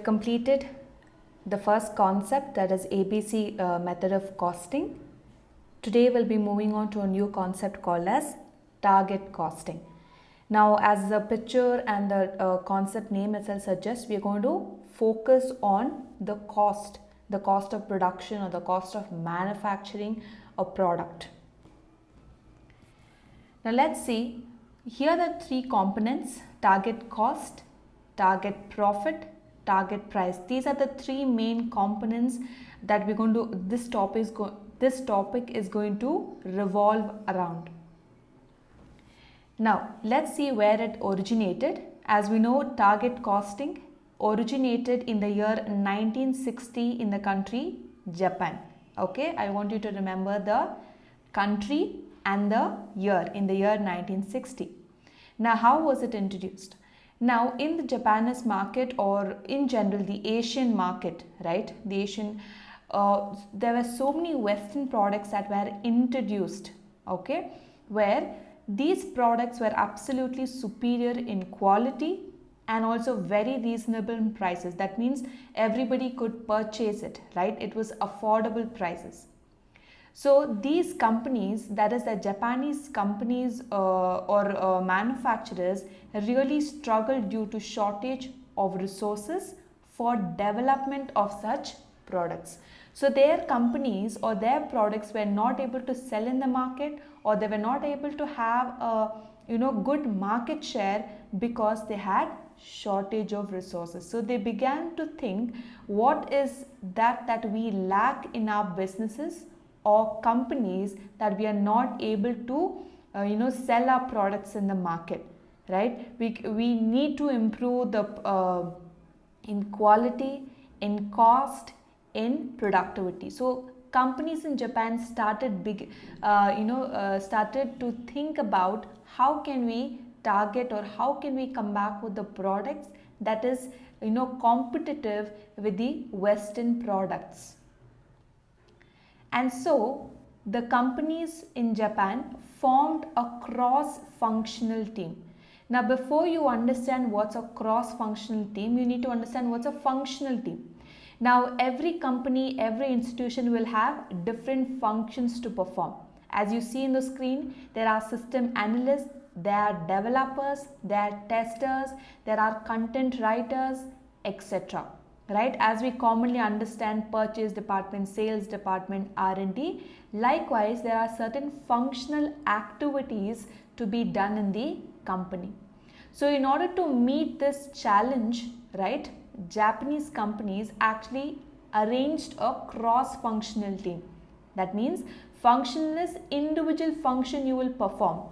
completed the first concept, that is ABC method of costing. Today we'll be moving on to a new concept called as target costing. Now, as the picture and the concept name itself suggests, we are going to focus on the cost of production or the cost of manufacturing a product. Now let's see, here are the three components: target cost, target profit, target price. These are the three main components that we're going to, this topic is going to revolve around. Now let's see where it originated. As we know, target costing originated in the year 1960 in the country Japan. Okay, I want you to remember the country and the year, in the year 1960. Now how was it introduced? Now in the Japanese market, or in general the Asian market, right, the Asian, there were so many Western products that were introduced, okay, where these products were absolutely superior in quality and also very reasonable in prices. That means everybody could purchase it, right? It was affordable prices. So these companies, that is the Japanese companies or manufacturers, really struggled due to shortage of resources for development of such products. So their companies or their products were not able to sell in the market, or they were not able to have a good market share because they had shortage of resources. So they began to think, what is that we lack in our businesses or companies that we are not able to sell our products in the market, right? We need to improve the in quality, in cost, in productivity. So companies in Japan started started to think about how can we target, or how can we come back with the products that is competitive with the Western products. And so the companies in Japan formed a cross-functional team. Now before you understand what's a cross-functional team, you need to understand what's a functional team. Now every company, every institution will have different functions to perform. As you see in the screen, there are system analysts, there are developers, there are testers, there are content writers, etc. Right? As we commonly understand, purchase department, sales department, R&D. Likewise, there are certain functional activities to be done in the company. So in order to meet this challenge, right, Japanese companies actually arranged a cross-functional team. That means functional is individual function you will perform.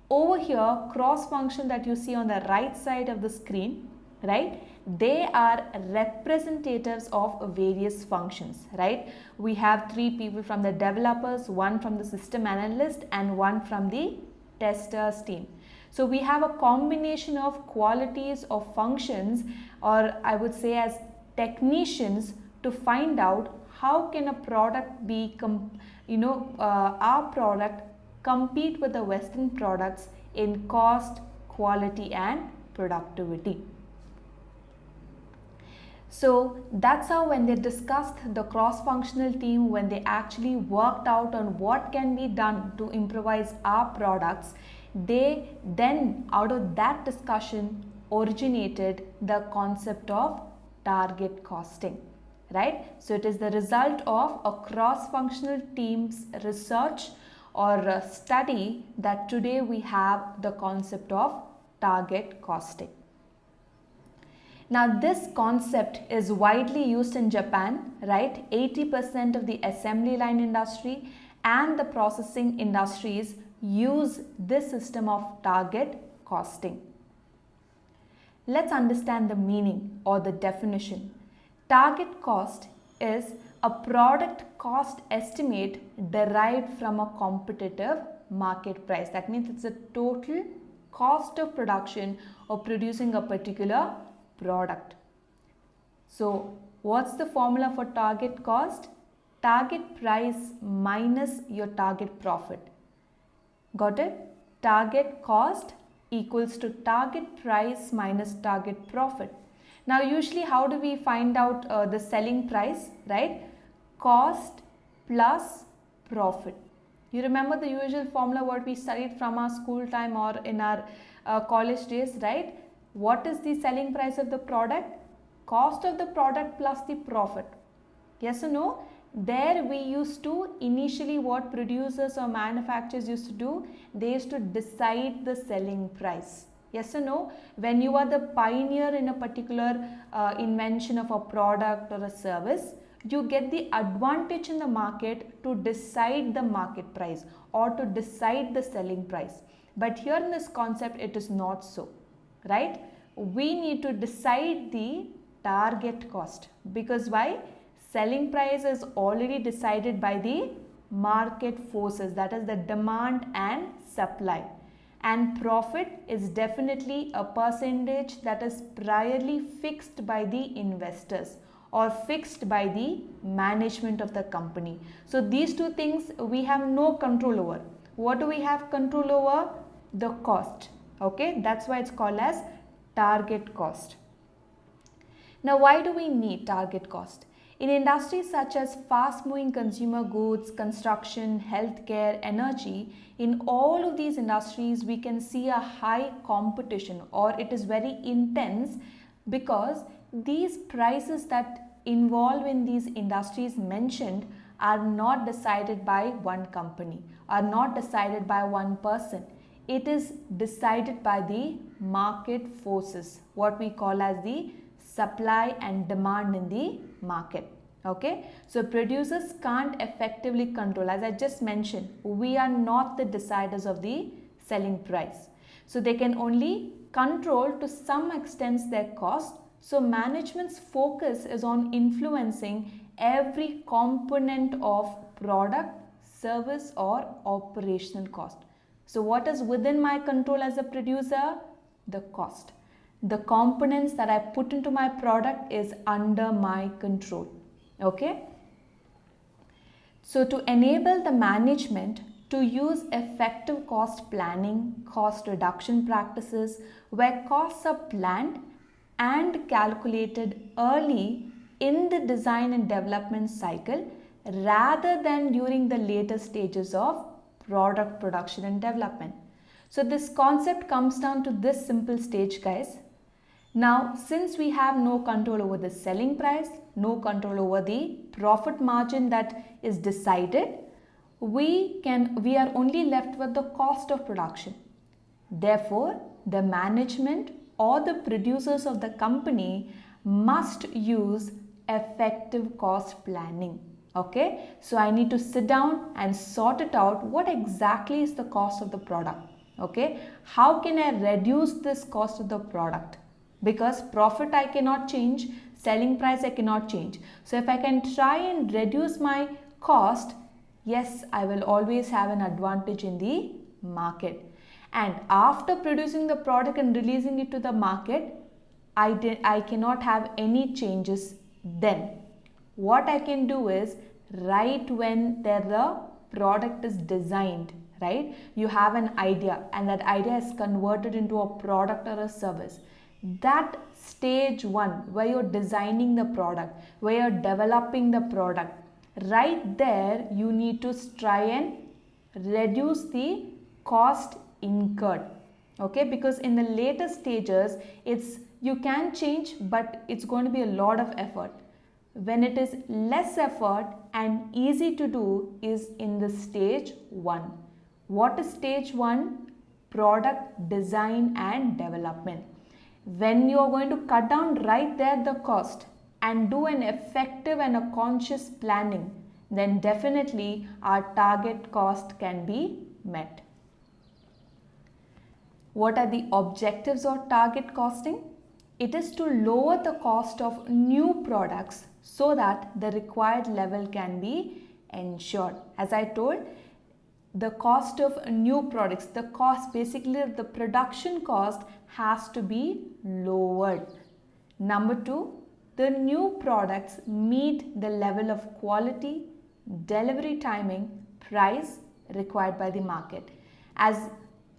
Over here, cross-function that you see on the right side of the screen, right, they are representatives of various functions, right? We have three people from the developers, one from the system analyst, and one from the testers team. So we have a combination of qualities of functions, or I would say as technicians, to find out how can a product be, our product compete with the Western products in cost, quality and productivity. So that's how, when they discussed the cross-functional team, when they actually worked out on what can be done to improvise our products, they then, out of that discussion, originated the concept of target costing, right? So it is the result of a cross-functional team's research or a study that today we have the concept of target costing. Now this concept is widely used in Japan, right? 80% of the assembly line industry and the processing industries use this system of target costing. Let's understand the meaning or the definition. Target cost is a product cost estimate derived from a competitive market price. That means it's the total cost of production of producing a particular product. So what's the formula for target cost? Target price minus your target profit. Got it? Target cost equals to target price minus target profit. Now usually how do we find out the selling price, right? Cost plus profit. You remember the usual formula what we studied from our school time or in our college days, right? What is the selling price of the product? Cost of the product plus the profit. Yes or no? There we used to initially what producers or manufacturers used to do, they used to decide the selling price. Yes or no? When you are the pioneer in a particular invention of a product or a service, you get the advantage in the market to decide the market price or to decide the selling price. But here in this concept, it is not so, right? We need to decide the target cost, because why? Selling price is already decided by the market forces, that is the demand and supply, and profit is definitely a percentage that is priorly fixed by the investors or fixed by the management of the company. So these two things we have no control over. What do we have control over? The cost. Okay, that's why it's called as target cost. Now why do we need target cost? In industries such as fast moving consumer goods, construction, healthcare, energy, in all of these industries we can see a high competition, or it is very intense, because these prices that involve in these industries mentioned are not decided by one company, are not decided by one person. It is decided by the market forces, what we call as the supply and demand in the market. Okay, so producers can't effectively control, as I just mentioned, we are not the deciders of the selling price. So they can only control to some extent their cost. So management's focus is on influencing every component of product, service or operational cost. So what is within my control as a producer? The cost. The components that I put into my product is under my control. Okay. So to enable the management to use effective cost planning, cost reduction practices, where costs are planned and calculated early in the design and development cycle rather than during the later stages of product production and development. So this concept comes down to this simple stage, guys. Now, since we have no control over the selling price, no control over the profit margin that is decided, we are only left with the cost of production. Therefore, the management or the producers of the company must use effective cost planning. Okay, so I need to sit down and sort it out. What exactly is the cost of the product? Okay, how can I reduce this cost of the product? Because profit I cannot change, selling price I cannot change. So if I can try and reduce my cost, yes, I will always have an advantage in the market. And after producing the product and releasing it to the market, I cannot have any changes then. What I can do is, right when the product is designed, right, you have an idea and that idea is converted into a product or a service. That stage one where you're designing the product, where you're developing the product, right there you need to try and reduce the cost incurred. Okay, because in the later stages you can change, but it's going to be a lot of effort. When it is less effort and easy to do is in the stage 1. What is stage 1? Product design and development. When you are going to cut down right there the cost and do an effective and a conscious planning, then definitely our target cost can be met. What are the objectives of target costing? It is to lower the cost of new products so that the required level can be ensured. As I told, the cost of new products, the cost, basically the production cost has to be lowered. Number 2, the new products meet the level of quality, delivery timing, price required by the market. As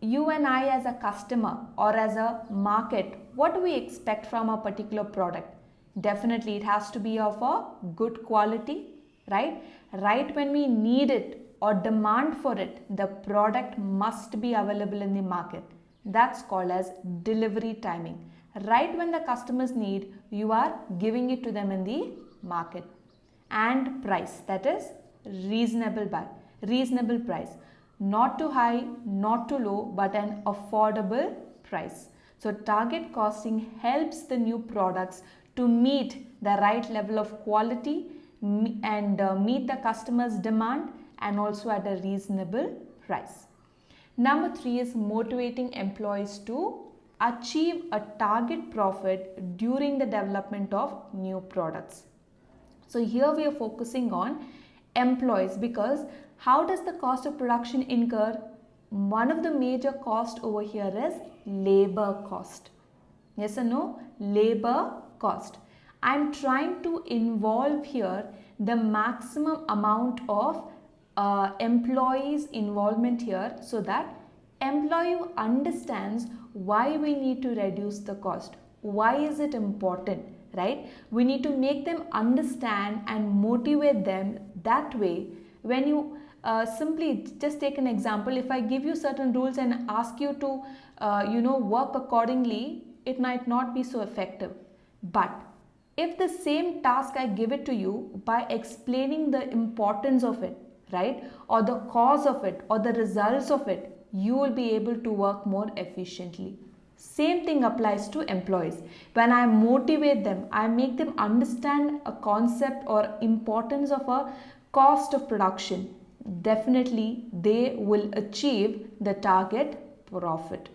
you and I as a customer or as a market, what do we expect from a particular product? Definitely it has to be of a good quality, right? Right when we need it or demand for it, the product must be available in the market. That's called as delivery timing. Right when the customers need, you are giving it to them in the market. And price, that is reasonable price. Not too high, not too low, but an affordable price. So target costing helps the new products to meet the right level of quality and meet the customer's demand and also at a reasonable price. Number 3 is motivating employees to achieve a target profit during the development of new products. So here we are focusing on employees, because how does the cost of production incur? One of the major cost over here is labor cost. Yes or no? Labor cost. I am trying to involve here the maximum amount of employees involvement here, so that employee understands why we need to reduce the cost. Why is it important, right? We need to make them understand and motivate them. That way, when you simply just take an example, if I give you certain rules and ask you to work accordingly, it might not be so effective. But if the same task I give it to you by explaining the importance of it, right, or the cause of it or the results of it, you will be able to work more efficiently. Same thing applies to employees. When I motivate them, I make them understand a concept or importance of a cost of production, definitely they will achieve the target profit.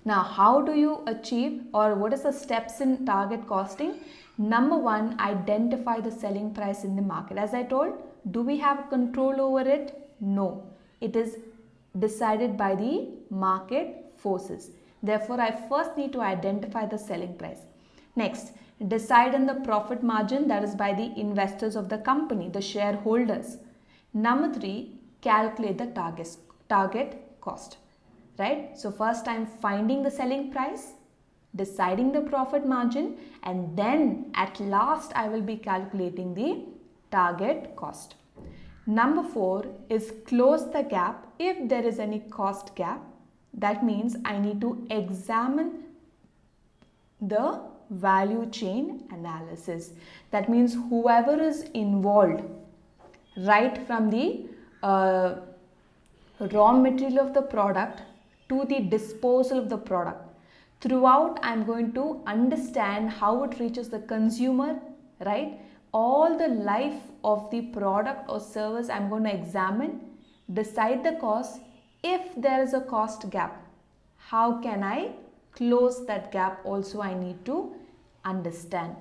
Now, how do you achieve, or what is the steps in target costing? Number 1, identify the selling price in the market. As I told, do we have control over it? No. It is decided by the market forces. Therefore, I first need to identify the selling price. Next, decide on the profit margin, that is by the investors of the company, the shareholders. Number 3, calculate the target cost. Right? So first I'm finding the selling price, deciding the profit margin, and then at last I will be calculating the target cost. Number 4 is close the gap if there is any cost gap. That means I need to examine the value chain analysis. That means whoever is involved right from the raw material of the product to the disposal of the product. Throughout, I am going to understand how it reaches the consumer, right? All the life of the product or service I am going to examine, decide the cost. If there is a cost gap, how can I close that gap also I need to understand.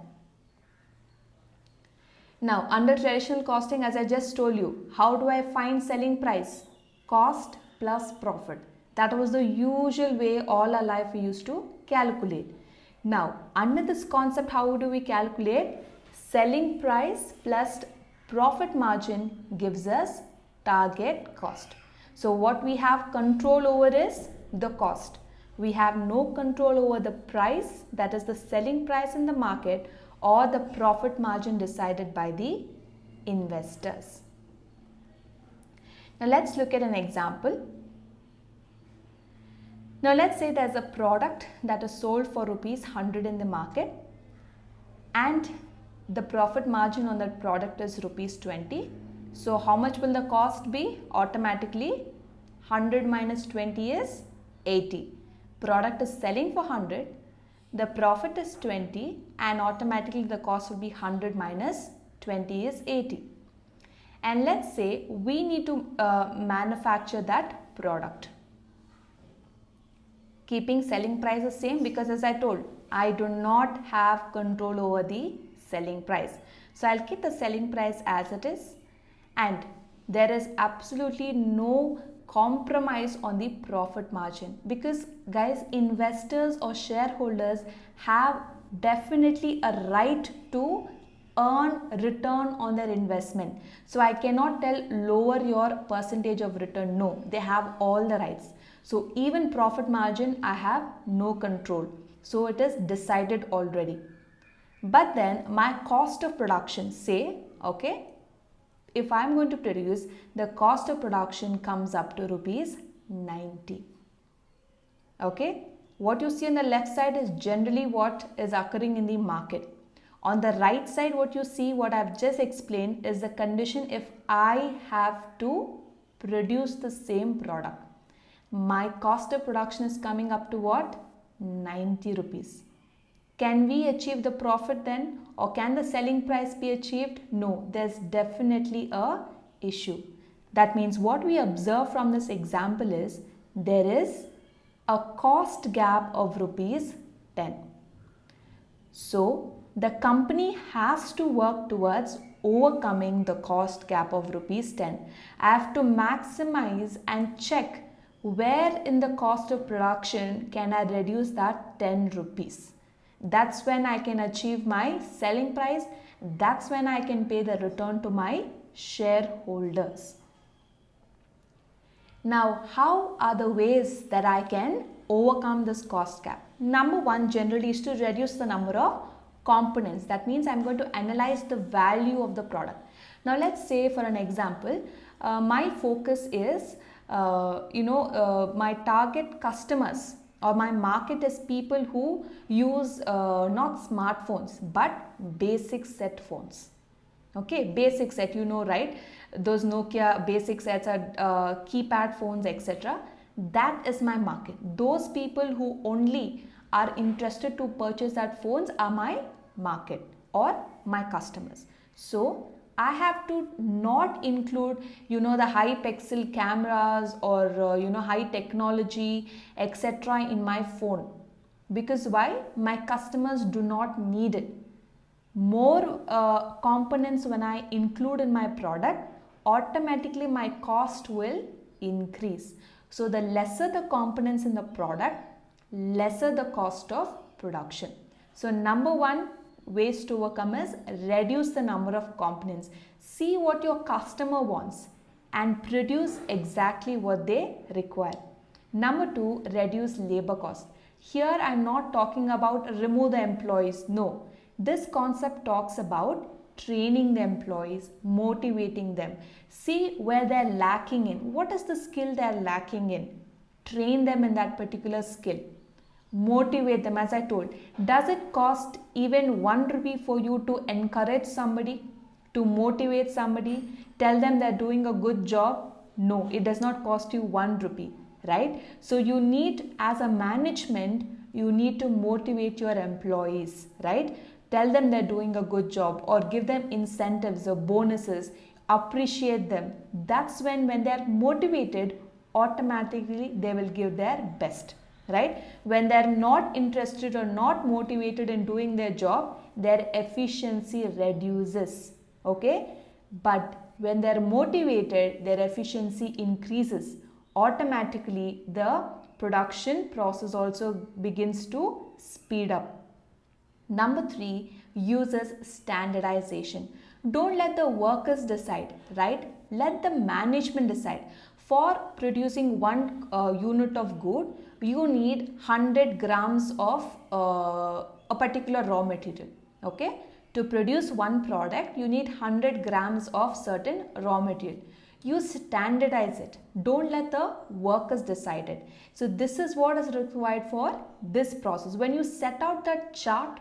Now, under traditional costing, as I just told you, how do I find selling price? Cost plus profit. That was the usual way all our life we used to calculate. Now, under this concept, how do we calculate? Selling price plus profit margin gives us target cost. So, what we have control over is the cost. We have no control over the price, that is the selling price in the market, or the profit margin decided by the investors. Now, let's look at an example. Now, let's say there's a product that is sold for rupees 100 in the market, and the profit margin on that product is rupees 20. So, how much will the cost be? Automatically, 100 minus 20 is 80. Product is selling for 100, the profit is 20, and automatically the cost will be 100 minus 20 is 80. And let's say we need to manufacture that product. Keeping selling price the same, because as I told, I do not have control over the selling price. So I'll keep the selling price as it is, and there is absolutely no compromise on the profit margin, because guys, investors or shareholders have definitely a right to earn return on their investment. So I cannot tell lower your percentage of return. No, they have all the rights. So even profit margin I have no control. So it is decided already. But then my cost of production, say, okay, if I am going to produce, the cost of production comes up to rupees 90. Okay, what you see on the left side is generally what is occurring in the market. On the right side, what you see, what I've just explained, is the condition if I have to produce the same product. My cost of production is coming up to what? 90 rupees. Can we achieve the profit then, or can the selling price be achieved? No, there's definitely a issue. That means what we observe from this example is there is a cost gap of rupees 10. So the company has to work towards overcoming the cost gap of rupees 10. I have to maximize and check where in the cost of production can I reduce that 10 rupees. That's when I can achieve my selling price. That's when I can pay the return to my shareholders. Now, how are the ways that I can overcome this cost gap? Number one generally is to reduce the number of components. That means I'm going to analyze the value of the product. Now, let's say for an example, my focus is, my target customers or my market is people who use not smartphones but basic set phones. Okay, basic set, right? Those Nokia basic sets are keypad phones, etc. That is my market. Those people who only are interested to purchase that phones are my market or my customers. So I have to not include, the high pixel cameras or, high technology, etc. in my phone. Because why? My customers do not need it. More components when I include in my product, automatically my cost will increase. So the lesser the components in the product, lesser the cost of production. So number one ways to overcome is reduce the number of components. See what your customer wants and produce exactly what they require. Number two, reduce labor cost. Here I am not talking about remove the employees. No, this concept talks about training the employees, motivating them. See where they are lacking in. What is the skill they are lacking in? Train them in that particular skill. Motivate them, as I told. Does it cost even 1 rupee for you to encourage somebody, to motivate somebody, tell them they're doing a good job? No, it does not cost you 1 rupee, right? So you need, as a management, you need to motivate your employees, right? Tell them they're doing a good job or give them incentives or bonuses, appreciate them. That's when they're motivated, automatically they will give their best. Right? When they're not interested or not motivated in doing their job, their efficiency reduces. Okay? But when they're motivated, their efficiency increases. Automatically, the production process also begins to speed up. Number three, uses standardization. Don't let the workers decide, right? Let the management decide. For producing one unit of good, you need 100 grams of a particular raw material. Okay? To produce one product, you need 100 grams of certain raw material. You standardize it. Don't let the workers decide it. So this is what is required for this process. When you set out that chart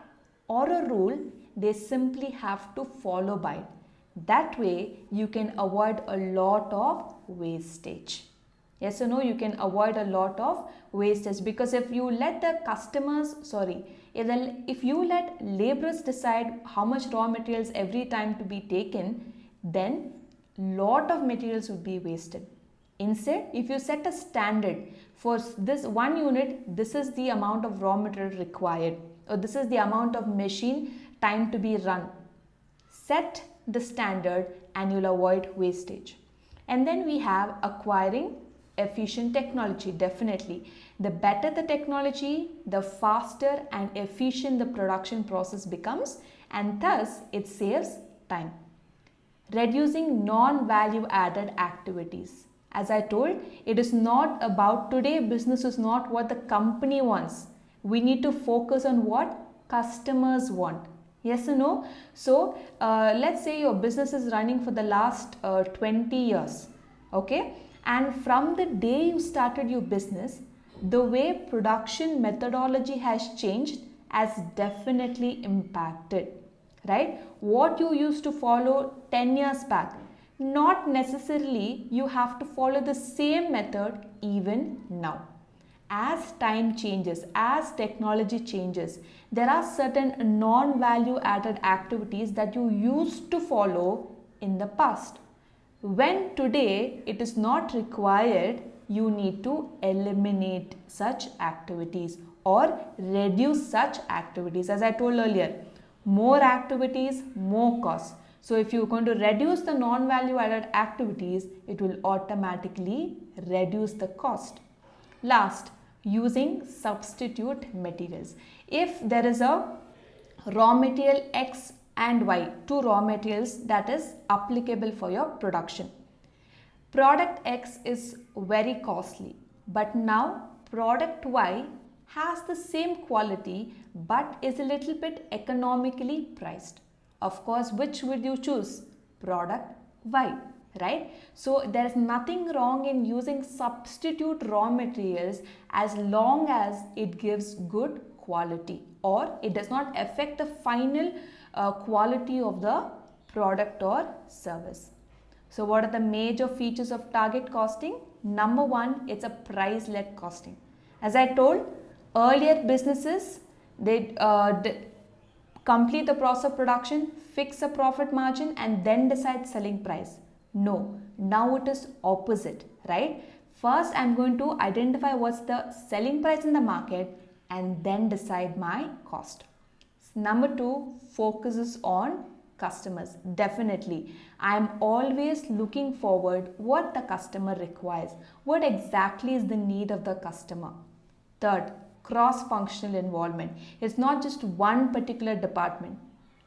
or a rule, they simply have to follow by it. That way, you can avoid a lot of wastage. Yes or no? You can avoid a lot of wastage, because if you let the if you let laborers decide how much raw materials every time to be taken, then lot of materials would be wasted. Instead, if you set a standard for this one unit, this is the amount of raw material required, or this is the amount of machine time to be run. Set the standard and you'll avoid wastage. And then we have acquiring efficient technology. Definitely, the better the technology, the faster and efficient the production process becomes, and thus it saves time. Reducing non-value added activities. As I told, it is not about today, business is not what the company wants. We need to focus on what customers want. Yes or no? So let's say your business is running for the last 20 years. Okay, and from the day you started your business, the way production methodology has changed has definitely impacted, right? What you used to follow 10 years back, not necessarily you have to follow the same method even now. As time changes, as technology changes, there are certain non-value added activities that you used to follow in the past. When today it is not required, you need to eliminate such activities or reduce such activities. As I told earlier, more activities, more costs. So if you're going to reduce the non-value added activities, it will automatically reduce the cost. Last, using substitute materials. If there is a raw material X and Y, two raw materials that is applicable for your production. Product X is very costly, but now product Y has the same quality but is a little bit economically priced. Of course, which would you choose? Product Y, right? So there is nothing wrong in using substitute raw materials as long as it gives good quality or it does not affect the final quality of the product or service. So what are the major features of target costing? Number one, it's a price-led costing. As I told, earlier businesses, they complete the process of production, fix a profit margin and then decide selling price. No, now it is opposite, right? First, I'm going to identify what's the selling price in the market and then decide my cost. Number two, focuses on customers. Definitely, I am always looking forward what the customer requires. What exactly is the need of the customer? Third, cross-functional involvement. It's not just one particular department.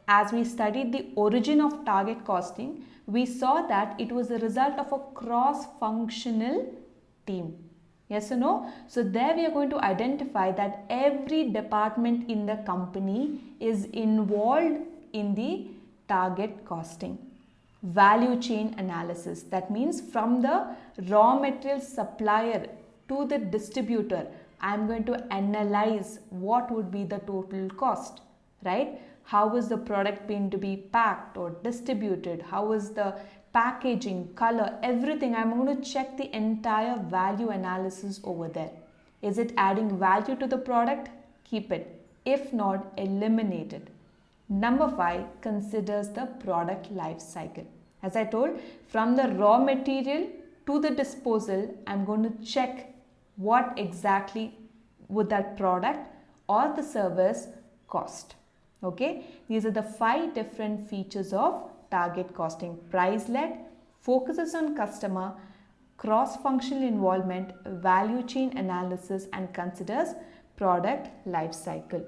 As we studied the origin of target costing, we saw that it was a result of a cross-functional team. Yes or no? So there we are going to identify that every department in the company is involved in the target costing. Value chain analysis. That means from the raw material supplier to the distributor, I am going to analyze what would be the total cost, right? How is the product going to be packed or distributed? How is the packaging, color, everything. I'm going to check the entire value analysis over there. Is it adding value to the product? Keep it. If not, eliminate it. Number 5 considers the product life cycle. As I told, from the raw material to the disposal, I'm going to check what exactly would that product or the service cost. Okay, these are the 5 different features of target costing. Price-led, focuses on customer, cross-functional involvement, value chain analysis and considers product life cycle.